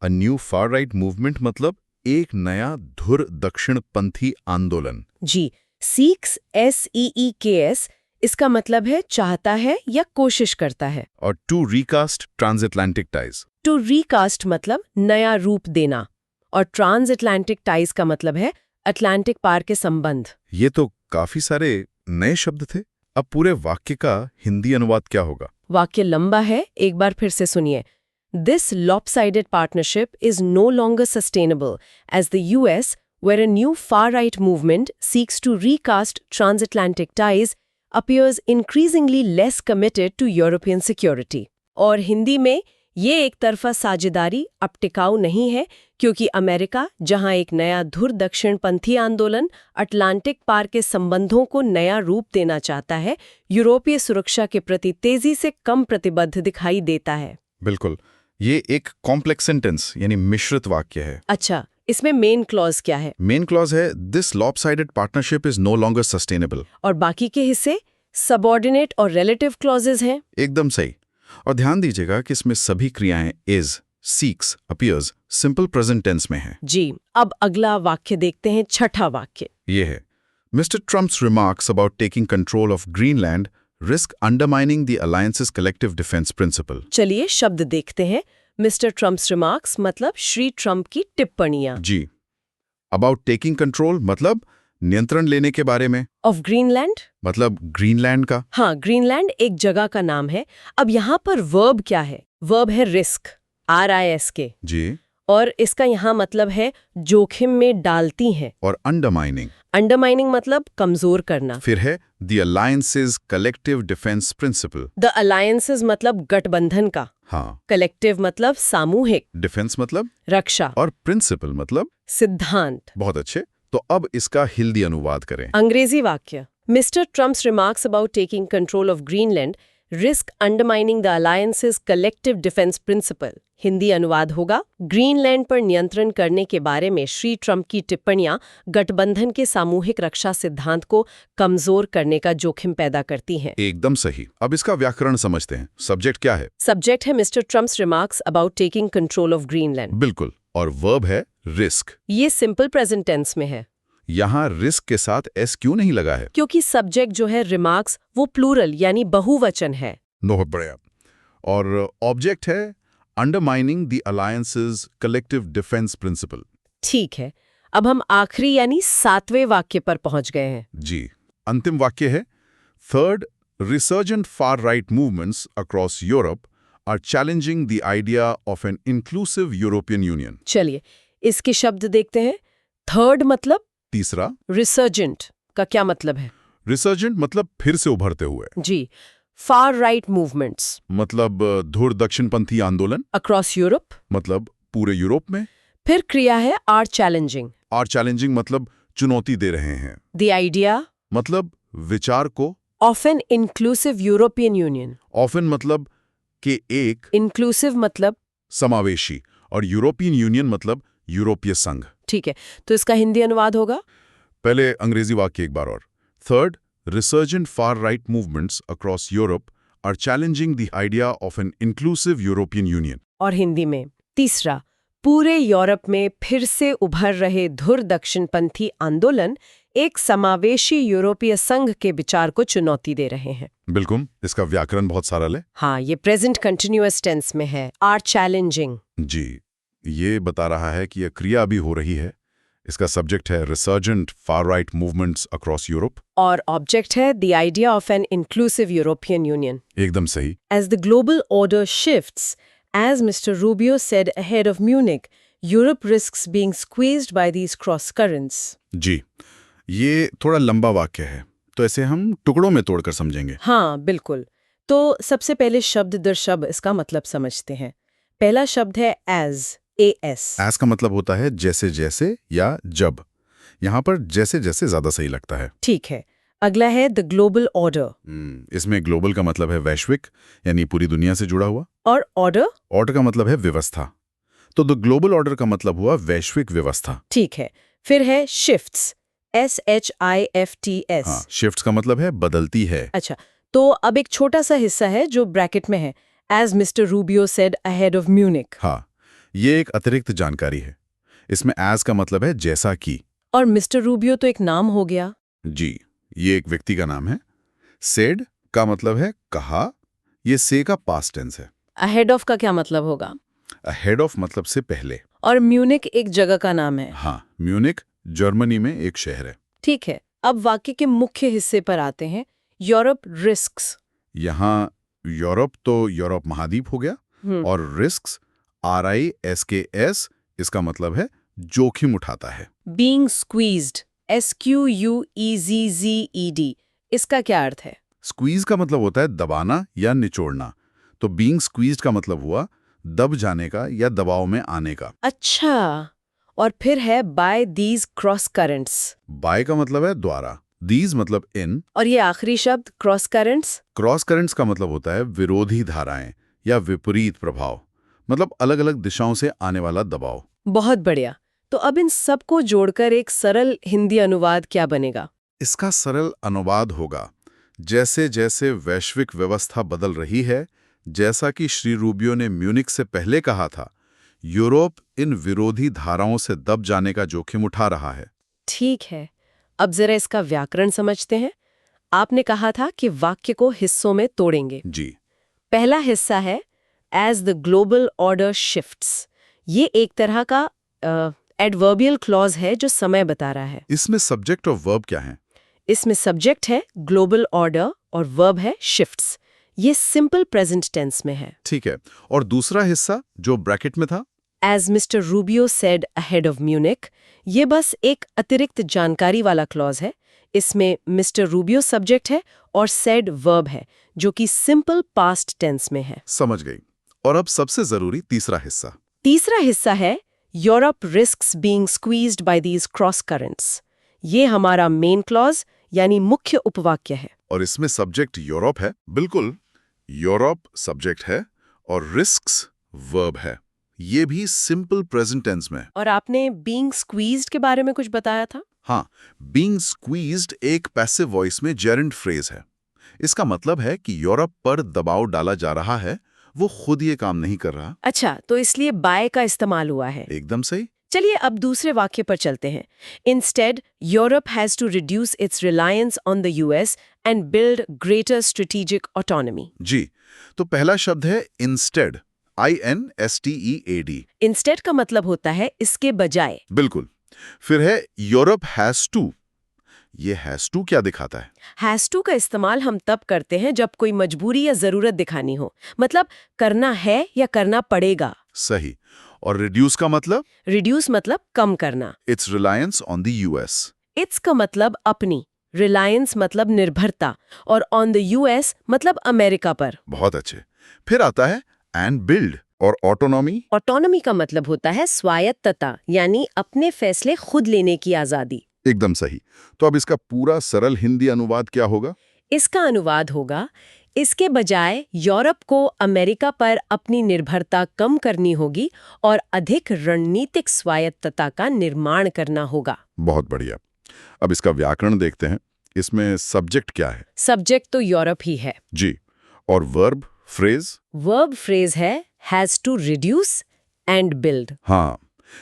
a new far-right movement मतलब एक नया धुर दक्षिणपंथी आंदोलन। जी, seeks SEEKS, इसका मतलब है चाहता है या कोशिश करता है। और to recast transatlantic ties, To recast मतलब नया रूप देना, और transatlantic ties का मतलब है अटलांटिक पार के संबंध। ये तो काफी सारे नए शब्द थे। अब पूरे वाक्य का हिंदी अनुवाद क्या होगा? वाक्य लंबा है, एक बार फिर से सुनिए। This lopsided partnership is no longer sustainable as the US, where a new far-right movement seeks to recast transatlantic ties, appears increasingly less committed to European security. और हिंदी में ये एक तरफा साझेदारी अब टिकाऊ नहीं है, क्योंकि अमेरिका, जहां एक नया धुर दक्षिणपंथी आंदोलन अटलांटिक पार के संबंधों को नया रूप देना चाहता है, यूरोपीय सुरक्षा के प्रति तेजी से कम प्रतिबद्ध दिखाई देता है। बिल्कुल, ये एक कॉम्प्लेक्स सेंटेंस यानी मिश्रित वाक्य है। अच्छा, इसमें मेन क्लॉज क्या है? मेन क्लॉज है this lopsided partnership is no longer sustainable. और बाकी के हिस्से सबऑर्डिनेट और रिलेटिव क्लॉजेज हैं। एकदम सही। और ध्यान दीजिएगा कि इसमें सभी क्रियाएं is, seeks, appears simple present tense में हैं। जी, अब अगला वाक्य देखते हैं, छठा वाक्य। ये है, Mr Trump's remarks about taking control of Greenland risk undermining the alliance's collective defence principle. चलिए शब्द देखते हैं। मिस्टर ट्रम्प्स रिमार्क्स मतलब श्री ट्रम्प की टिप्पणियां। जी, अबाउट टेकिंग कंट्रोल मतलब नियंत्रण लेने के बारे में। ऑफ ग्रीनलैंड मतलब ग्रीनलैंड का। हाँ, ग्रीनलैंड एक जगह का नाम है। अब यहाँ पर वर्ब क्या है? वर्ब है रिस्क, RISK, जी, और इसका यहाँ मतलब है जोखिम में डालती हैं। और अंडरमाइनिंग। अंडरमाइनिंग मतलब कमजोर करना। फिर है the alliance's collective defence principle. The alliance's मतलब गठबंधन का। हाँ, कलेक्टिव मतलब सामूहिक, डिफेंस मतलब, रक्षा, और प्रिंसिपल मतलब सिद्धांत। बहुत अच्छे। तो अब इसका हिंदी अनुवाद करें। अंग्रेजी वाक्य, Mr Trump's remarks about taking control of Greenland risk undermining the alliance's collective defence principle. Hindi अनुवाद होगा, ग्रीनलैंड पर नियंत्रण करने के बारे में श्री ट्रम्प की टिप्पणियां गठबंधन के सामूहिक रक्षा सिद्धांत को कमजोर करने का जोखिम पैदा करती हैं। एकदम सही। अब इसका व्याकरण समझते हैं। सब्जेक्ट क्या है? सब्जेक्ट है Mr Trump's remarks about taking control of Greenland. बिल्कुल। और वर्ब है रिस्क। ये सिंपल प्रेजेंट टेंस में है। यहाँ रिस्क के साथ एस क्यों नहीं लगा है? क्योंकि सब्जेक्ट जो है रिमार्क्स वो प्लूरल यानी बहुवचन है। बहुत बढ़िया। और ऑब्जेक्ट है undermining the alliance's collective defence principle. ठीक है, अब हम आखिरी यानी 7वें वाक्य पर पहुंच गए हैं। जी, अंतिम वाक्य है, third, resurgent far right movements across Europe are challenging the idea of an inclusive European Union. चलिए इसके शब्द देखते हैं। थर्ड मतलब, तीसरा, रिसर्जेंट का क्या मतलब है? रिसर्जेंट मतलब फिर से उभरते हुए। जी, फार राइट मूवमेंट्स मतलब धुर दक्षिणपंथी आंदोलन। अक्रॉस यूरोप मतलब पूरे यूरोप में। फिर क्रिया है आर चैलेंजिंग और चैलेंजिंग मतलब चुनौती दे रहे हैं, द आइडिया मतलब विचार को, of an inclusive European union. Often मतलब कि एक, इंक्लूसिव मतलब समावेशी, और यूरोपियन यूनियन मतलब यूरोपीय संघ। ठीक है, तो इसका हिंदी अनुवाद होगा? पहले अंग्रेजी वाक्य एक बार और। Third, resurgent far right movements across Europe are challenging the idea of an inclusive European Union. और हिंदी में तीसरा, पूरे यूरोप में फिर से उभर रहे धुर दक्षिणपंथी आंदोलन एक समावेशी यूरोपीय संघ के विचार को चुनौती दे रहे हैं। बिल्कुल, इसका व्याकरण बहुत सरल है। हाँ, ये प्रेजेंट कंटिन्यूअस टेंस में है, आर चैलेंजिंग। जी, ये बता रहा है कि यह क्रिया अभी हो रही है। इसका सब्जेक्ट है resurgent far right movements across Europe, और ऑब्जेक्ट है the idea of an inclusive European union. एकदम सही। As the global order shifts, as Mr. Rubio said ahead of Munich, Europe risks being squeezed by these cross currents. जी, ये थोड़ा लंबा वाक्य है, तो ऐसे हम टुकड़ों में तोड़कर समझेंगे। हाँ, बिल्कुल। तो सबसे पहले शब्द दर शब्द इसका मतलब समझते हैं। पहला शब्द है as, as। एज का मतलब होता है जैसे जैसे या जब। यहाँ पर जैसे जैसे ज्यादा सही लगता है। ठीक है। अगला है द ग्लोबल ऑर्डर। इसमें ग्लोबल का मतलब है वैश्विक, यानी पूरी दुनिया से जुड़ा हुआ। और ऑर्डर? ऑर्डर का मतलब है व्यवस्था। तो द ग्लोबल ऑर्डर का मतलब हुआ वैश्विक व्यवस्था। ठीक है। फिर है शिफ्ट्स, SHIFTS। हाँ, शिफ्ट्स का मतलब है बदलती है। अच्छा, तो अब एक छोटा सा हिस्सा है जो ब्रैकेट में है, as Mr. Rubio said ahead of Munich। हाँ, ये एक अतिरिक्त जानकारी है। इसमें एज का मतलब है जैसा कि। और मिस्टर रूबियो तो एक नाम हो गया। जी, ये एक व्यक्ति का नाम है। सेड का मतलब है कहा, ये से का पास्ट टेंस है। अहेड ऑफ का क्या मतलब होगा? अहेड ऑफ मतलब से पहले। और म्यूनिक एक जगह का नाम है। हाँ, म्यूनिक जर्मनी में एक शहर है। ठीक है, अब वाक्य के मुख्य हिस्से पर आते हैं। Europe risks. यहाँ यूरोप तो यूरोप महाद्वीप हो गया, और रिस्क्स RISKS, इसका मतलब है जोखिम उठाता है। बीइंग स्क्वीज्ड, SQUEZZED, इसका क्या अर्थ है? स्क्वीज का मतलब होता है दबाना या निचोड़ना, तो बीइंग स्क्वीज्ड का मतलब हुआ दब जाने का या दबाव में आने का। अच्छा, और फिर है by these cross currents. By का मतलब है द्वारा, दीज मतलब इन, और ये आखिरी शब्द क्रॉस करंट्स? क्रॉस करंट्स का मतलब होता है विरोधी धाराएं या विपरीत प्रभाव, मतलब अलग अलग दिशाओं से आने वाला दबाव। बहुत बढ़िया। तो अब इन सब को जोड़कर एक सरल हिंदी अनुवाद क्या बनेगा? इसका सरल अनुवाद होगा, जैसे जैसे वैश्विक व्यवस्था बदल रही है, जैसा कि श्री रूबियो ने म्यूनिक से पहले कहा था, यूरोप इन विरोधी धाराओं से दब जाने का जोखिम उठा रहा है। ठीक है, अब जरा इसका व्याकरण समझते हैं। आपने कहा था कि वाक्य को हिस्सों में तोड़ेंगे। जी, पहला हिस्सा है as the global order shifts. ये एक तरह का एडवर्बियल क्लॉज है जो समय बता रहा है। इसमें सब्जेक्ट और वर्ब क्या है? इसमें सब्जेक्ट है ग्लोबल ऑर्डर और वर्ब है शिफ्ट्स। ये सिंपल प्रेजेंट टेंस में है। ठीक है, और दूसरा हिस्सा जो ब्रैकेट में था? As Mr Rubio said ahead of Munich, ये बस एक अतिरिक्त जानकारी वाला क्लॉज है। इसमें मिस्टर रूबियो सब्जेक्ट है और सेड वर्ब है, जो कि सिंपल पास्ट टेंस में है। समझ गई। और अब सबसे जरूरी तीसरा हिस्सा। तीसरा हिस्सा है Europe risks being squeezed by these cross currents. ये हमारा मेन क्लॉज यानी मुख्य उपवाक्य है। और इसमें सब्जेक्ट यूरोप है। बिल्कुल, यूरोप सब्जेक्ट है और रिस्क्स वर्ब है। ये भी सिंपल प्रेजेंट टेंस में। और आपने बीइंग स्क्वीज्ड के बारे में कुछ बताया था? हाँ, बीइंग स्क्वीज्ड एक पैसिव वॉइस में जेरेंट फ्रेज है। इसका मतलब है कि यूरोप पर दबाव डाला जा रहा है, वो खुद ये काम नहीं कर रहा। अच्छा, तो इसलिए बाय का इस्तेमाल हुआ है। एकदम सही। चलिए अब दूसरे वाक्य पर चलते हैं। Instead Europe has to reduce its reliance on the US and build greater strategic autonomy. जी, तो पहला शब्द है इंस्टेड, INSTEAD। इंस्टेड का मतलब होता है इसके बजाय। बिल्कुल। फिर है यूरोप हैज टू। ये हैज टू क्या दिखाता है? हैज टू का इस्तेमाल हम तब करते हैं जब कोई मजबूरी या जरूरत दिखानी हो, मतलब करना है या करना पड़ेगा। सही। और रिड्यूस का मतलब? रिड्यूस मतलब कम करना। It's reliance on the US. It's का मतलब अपनी, रिलायंस मतलब निर्भरता, और ऑन द यूएस मतलब अमेरिका पर। बहुत अच्छे। फिर आता है एंड बिल्ड और ऑटोनॉमी। ऑटोनॉमी का मतलब होता है स्वायत्तता, यानी अपने फैसले खुद लेने की आजादी। एकदम सही। तो अब इसका पूरा सरल हिंदी अनुवाद क्या होगा? इसका अनुवाद होगा, इसके बजाय यूरोप को अमेरिका पर अपनी निर्भरता कम करनी होगी और अधिक रणनीतिक स्वायत्तता का निर्माण करना होगा। बहुत बढ़िया। अब इसका व्याकरण देखते हैं। इसमें सब्जेक्ट क्या है? सब्जेक्ट तो यूरोप ही है जी। और वर्ब फ्रेज? वर्ब फ्रेज है has to reduce and build. हाँ,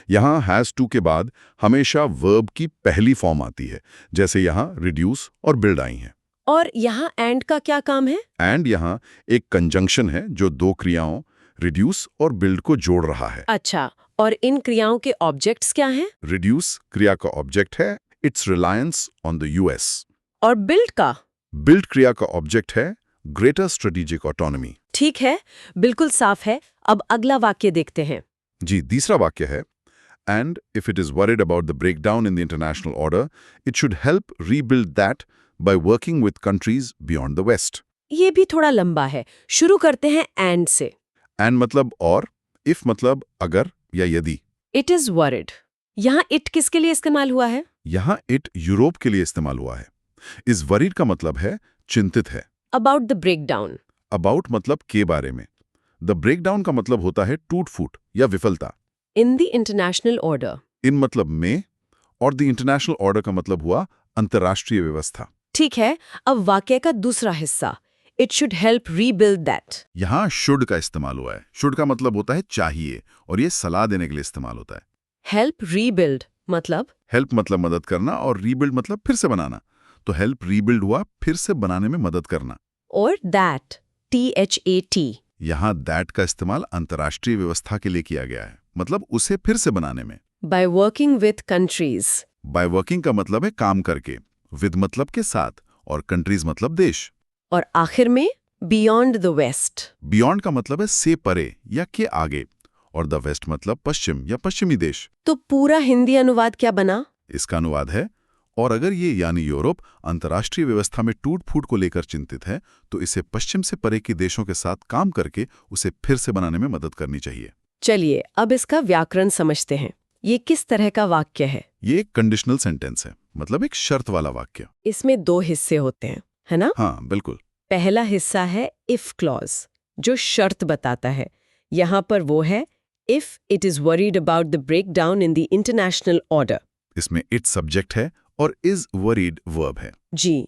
यहाँ हैज टू के बाद हमेशा वर्ब की पहली फॉर्म आती है, जैसे यहाँ रिड्यूस और बिल्ड आई हैं। और यहाँ एंड का क्या काम है? एंड यहाँ एक कंजंक्शन है जो दो क्रियाओं रिड्यूस और बिल्ड को जोड़ रहा है। अच्छा, और इन क्रियाओं के ऑब्जेक्ट्स क्या हैं? रिड्यूस क्रिया का ऑब्जेक्ट है it's reliance on the US. और बिल्ड का? बिल्ड क्रिया का ऑब्जेक्ट है ग्रेटर स्ट्रेटेजिक ऑटोनॉमी। ठीक है, बिल्कुल साफ है। अब अगला वाक्य देखते हैं। जी, तीसरा वाक्य है and if it is worried about the breakdown in the international order it should help rebuild that by working with countries beyond the west. ये भी थोड़ा लंबा है, शुरू करते हैं एंड से। एंड मतलब और, इफ मतलब अगर या यदि। इट इज वरिड, यहाँ इट किसके लिए इस्तेमाल हुआ है? यहाँ इट यूरोप के लिए इस्तेमाल हुआ है। इस वरीड का मतलब है चिंतित है। About the breakdown. अबाउट मतलब के बारे में। द ब्रेकडाउन का मतलब होता है टूट फूट या विफलता। In the international order. In मतलब में, और द इंटरनेशनल ऑर्डर का मतलब हुआ अंतर्राष्ट्रीय व्यवस्था। ठीक है, अब वाक्य का दूसरा हिस्सा, it should help rebuild that. यहाँ शुड का इस्तेमाल हुआ है। शुड का मतलब होता है चाहिए, और ये सलाह देने के लिए इस्तेमाल होता है। हेल्प रीबिल्ड मतलब? हेल्प मतलब मदद करना और रीबिल्ड मतलब फिर से बनाना। तो हेल्प रीबिल्ड हुआ फिर से बनाने में मदद करना। और दैट, THAT। यहाँ दैट का इस्तेमाल अंतर्राष्ट्रीय व्यवस्था के लिए किया गया है, मतलब उसे फिर से बनाने में। By working with countries. By working का मतलब है काम करके, विद मतलब के साथ, और कंट्रीज मतलब देश। और आखिर में बियॉन्ड द वेस्ट। बियॉन्ड का मतलब है से परे या के आगे, और द वेस्ट मतलब पश्चिम या पश्चिमी देश। तो पूरा हिंदी अनुवाद क्या बना? इसका अनुवाद है, और अगर ये यानी यूरोप अंतर्राष्ट्रीय व्यवस्था में टूट फूट को लेकर चिंतित है तो इसे पश्चिम से परे के देशों के साथ काम करके उसे फिर से बनाने में मदद करनी चाहिए। चलिए अब इसका व्याकरण समझते हैं। ये किस तरह का वाक्य है? ये एक कंडीशनल सेंटेंस है, मतलब एक शर्त वाला वाक्य। इसमें दो हिस्से होते हैं, है ना? हाँ, बिल्कुल। पहला हिस्सा है इफ क्लॉज, जो शर्त बताता है। यहाँ पर वो है if it is worried about the breakdown in the international order. इसमें इट सब्जेक्ट है और इज वरीड वर्ब है। जी,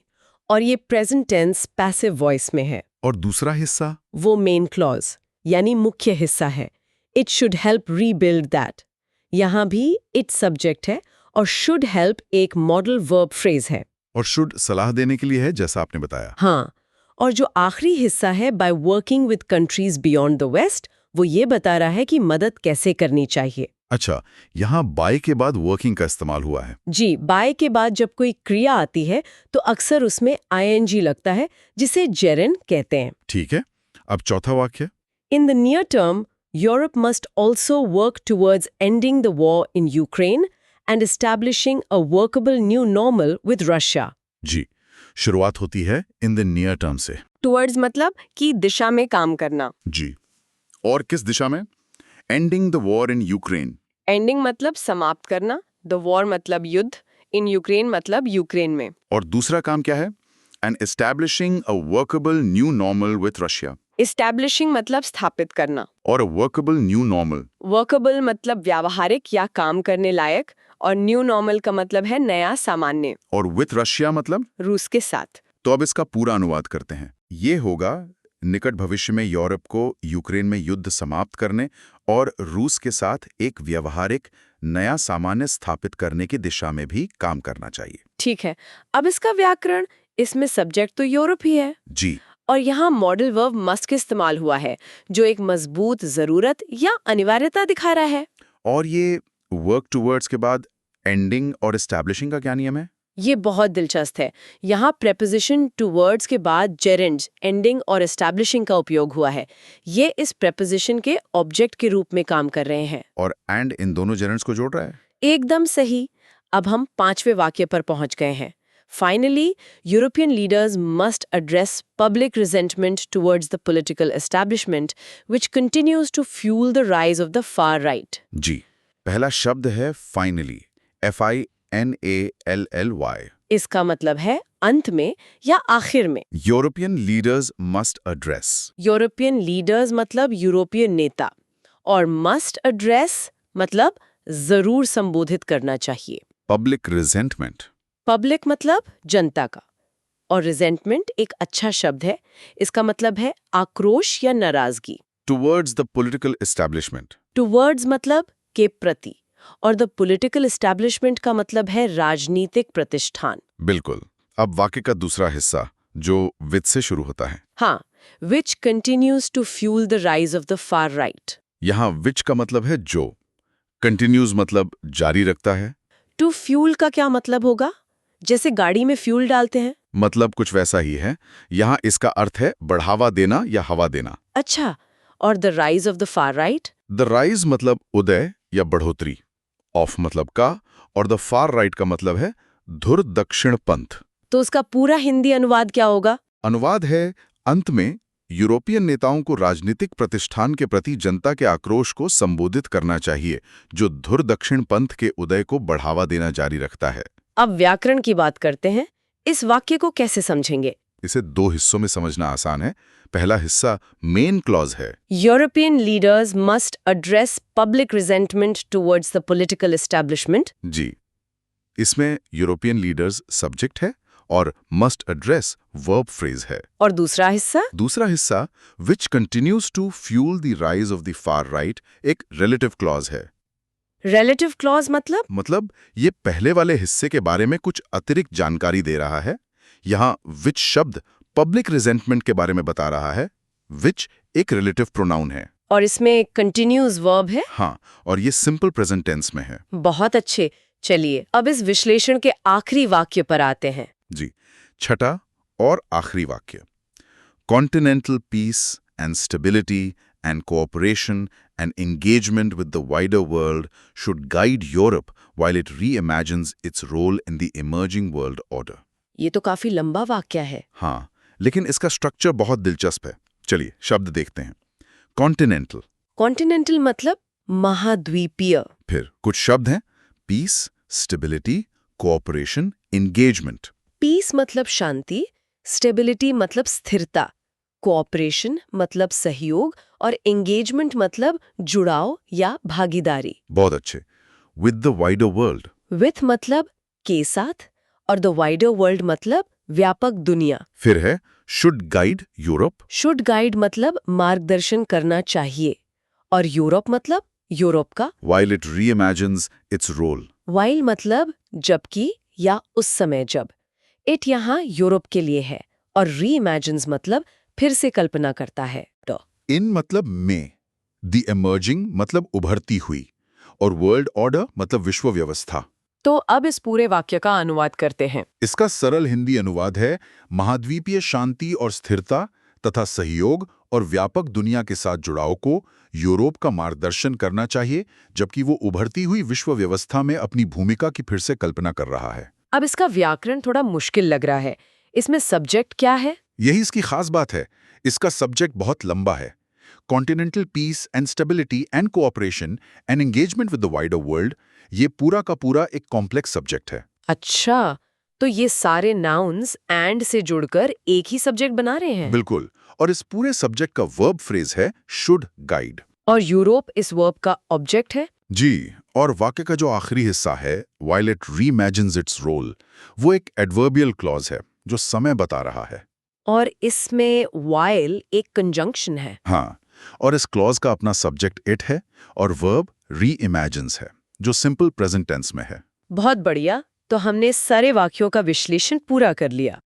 और ये प्रेजेंट टेंस पैसिव वॉइस में है। और दूसरा हिस्सा वो मेन क्लॉज यानी मुख्य हिस्सा है, it should help rebuild that. यहाँ भी इट सब्जेक्ट है और शुड हेल्प एक मॉडल वर्ब फ्रेज है। और शुड सलाह देने के लिए है, जैसा आपने बताया। हाँ, और जो आखिरी हिस्सा है by working with countries beyond the west, वो ये बता रहा है कि मदद कैसे करनी चाहिए। अच्छा, यहाँ बाय के बाद वर्किंग का इस्तेमाल हुआ है। जी, बाय के बाद जब कोई क्रिया आती है तो अक्सर उसमें ING लगता है, जिसे जेरेंड कहते हैं। ठीक है, अब चौथा वाक्य। In the near term Europe must also work towards ending the war in Ukraine and establishing a workable new normal with Russia. जी, शुरुआत होती है इन द नियर टर्म से। टुवर्ड्स मतलब कि दिशा में काम करना। जी, और किस दिशा में? Ending the war in Ukraine. Ending मतलब समाप्त करना, द वॉर मतलब युद्ध, इन यूक्रेन मतलब यूक्रेन में। और दूसरा काम क्या है? And establishing a workable new normal with Russia. Establishing मतलब स्थापित करना, और अ वर्केबल न्यू नॉर्मल। वर्केबल मतलब व्यावहारिक या काम करने लायक, और न्यू नॉर्मल का मतलब है नया सामान्य। और विथ रशिया मतलब? रूस के साथ। तो अब इसका पूरा अनुवाद करते हैं। ये होगा निकट भविष्य में यूरोप को यूक्रेन में युद्ध समाप्त करने और रूस के साथ एक व्यावहारिक नया सामान्य स्थापित करने की दिशा में भी काम करना चाहिए। ठीक है, अब इसका व्याकरण, इसमें सब्जेक्ट तो यूरोप ही है जी, और यहाँ मॉडल वर्ब मस्ट का इस्तेमाल हुआ है, जो एक मजबूत जरूरत या अनिवार्यता दिखा रहा है। और ये वर्क टूवर्ड्स के बाद एंडिंग और एस्टैब्लिशिंग का क्या नियम है? ये बहुत दिलचस्प है। यहाँ प्रेपोजिशन टुवर्ड्स के बाद जेरेंड, एंडिंग और एस्टैब्लिशिंग का उपयोग हुआ है। ये इस प्रेपोजिशन के ऑब्जेक्ट के रूप में काम कर रहे हैं। और एंड इन दोनों जेरेंड्स को जोड़ रहा है। एकदम सही। अब हम 5वें वाक्य पर पहुंच गए हैं। Finally, European leaders must address public resentment towards the political establishment, which continues to fuel the rise of the far right. जी, पहला शब्द है फाइनली, FINALLY। इसका मतलब है अंत में या आखिर में। European leaders must address. European leaders मतलब यूरोपीय नेता, और मस्ट एड्रेस मतलब जरूर संबोधित करना चाहिए। Public resentment. पब्लिक मतलब जनता का, और रिजेंटमेंट एक अच्छा शब्द है। इसका मतलब है आक्रोश या नाराजगी। Towards the political establishment. Towards मतलब के प्रति, और द पॉलिटिकल एस्टैब्लिशमेंट का मतलब है राजनीतिक प्रतिष्ठान। बिल्कुल। अब वाक्य का दूसरा हिस्सा जो विच से शुरू होता है। हाँ, which continues to fuel the rise of the far right. यहाँ विच का मतलब है जो, कंटिन्यूज मतलब जारी रखता है। टू फ्यूल का क्या मतलब होगा? जैसे गाड़ी में फ्यूल डालते हैं। मतलब कुछ वैसा ही है। यहाँ इसका अर्थ है बढ़ावा देना या हवा देना। अच्छा, और the rise of the far right? The rise मतलब उदय या बढ़ोतरी, ऑफ मतलब का, और द फार राइट का मतलब है धुर दक्षिण पंथ। तो उसका पूरा हिंदी अनुवाद क्या होगा? अनुवाद है, अंत में यूरोपियन नेताओं को राजनीतिक प्रतिष्ठान के प्रति जनता के आक्रोश को संबोधित करना चाहिए, जो धुर दक्षिण पंथ के उदय को बढ़ावा देना जारी रखता है। अब व्याकरण की बात करते हैं। इस वाक्य को कैसे समझेंगे? इसे दो हिस्सों में समझना आसान है। पहला हिस्सा मेन क्लॉज है। European leaders must address public resentment towards the political establishment. जी, इसमें यूरोपियन लीडर्स सब्जेक्ट है और मस्ट एड्रेस वर्ब फ्रेज है। और दूसरा हिस्सा which continues to fuel the rise of the far right, एक रिलेटिव क्लॉज है। रिलेटिव क्लॉज मतलब ये पहले वाले हिस्से के बारे में कुछ अतिरिक्त जानकारी दे रहा है। यहाँ विच शब्द पब्लिक रिजेंटमेंट के बारे में बता रहा है। विच एक रिलेटिव प्रोनाउन है, और इसमें एक कंटिन्यूज वर्ब है। हाँ, और ये सिंपल प्रेजेंट टेंस में है। बहुत अच्छे। चलिए अब इस विश्लेषण के आखिरी वाक्य पर आते हैं। जी, छठा और आखिरी वाक्य। Continental peace and stability and cooperation and engagement with the wider world should guide Europe while it reimagines its role in the emerging world order. ये तो काफी लंबा वाक्य है। हाँ, लेकिन इसका स्ट्रक्चर बहुत दिलचस्प है। चलिए शब्द देखते हैं। कॉन्टिनेंटल। कॉन्टिनेंटल मतलब महाद्वीपीय। फिर कुछ शब्द हैं, peace, stability, cooperation, engagement. Peace मतलब शांति, स्टेबिलिटी मतलब स्थिरता, कोऑपरेशन मतलब सहयोग, और एंगेजमेंट मतलब जुड़ाव या भागीदारी। बहुत अच्छे। With the wider world. With मतलब के साथ, और द वाइडर वर्ल्ड मतलब व्यापक दुनिया। फिर है should guide Europe. Should guide मतलब मार्गदर्शन करना चाहिए, और यूरोप मतलब यूरोप का। While it reimagines its role. While मतलब जबकि या उस समय जब। इट यहाँ यूरोप के लिए है, और रीइमेजिन्स मतलब फिर से कल्पना करता है। इन मतलब में, द एमर्जिंग मतलब उभरती हुई, और वर्ल्ड ऑर्डर मतलब विश्व व्यवस्था। तो अब इस पूरे वाक्य का अनुवाद करते हैं। इसका सरल हिंदी अनुवाद है, महाद्वीपीय शांति और स्थिरता तथा सहयोग और व्यापक दुनिया के साथ जुड़ाव को यूरोप का मार्गदर्शन करना चाहिए, जबकि वो उभरती हुई विश्व व्यवस्था में अपनी भूमिका की फिर से कल्पना कर रहा है। अब इसका व्याकरण थोड़ा मुश्किल लग रहा है। इसमें सब्जेक्ट क्या है? यही इसकी खास बात है। इसका सब्जेक्ट बहुत लंबा है। Continental peace and stability and cooperation and engagement with the wider world, ये पूरा का पूरा एक कॉम्प्लेक्स सब्जेक्ट है। अच्छा, तो ये सारे नाउन्स एंड से जुड़कर एक ही सब्जेक्ट बना रहे हैं। बिल्कुल, और इस पूरे सब्जेक्ट का वर्ब फ्रेज है शुड गाइड। और यूरोप इस वर्ब का ऑब्जेक्ट है। जी, और वाक्य का जो आखिरी हिस्सा है, while it reimagines its role, वो एक एडवर्बियल क्लॉज है जो समय बता रहा है। और इसमें while एक कंजंक्शन है। हाँ, और इस क्लॉज का अपना सब्जेक्ट इट है और वर्ब रीइमेजिन्स है जो सिंपल प्रेजेंट टेंस में है। बहुत बढ़िया। तो हमने सारे वाक्यों का विश्लेषण पूरा कर लिया।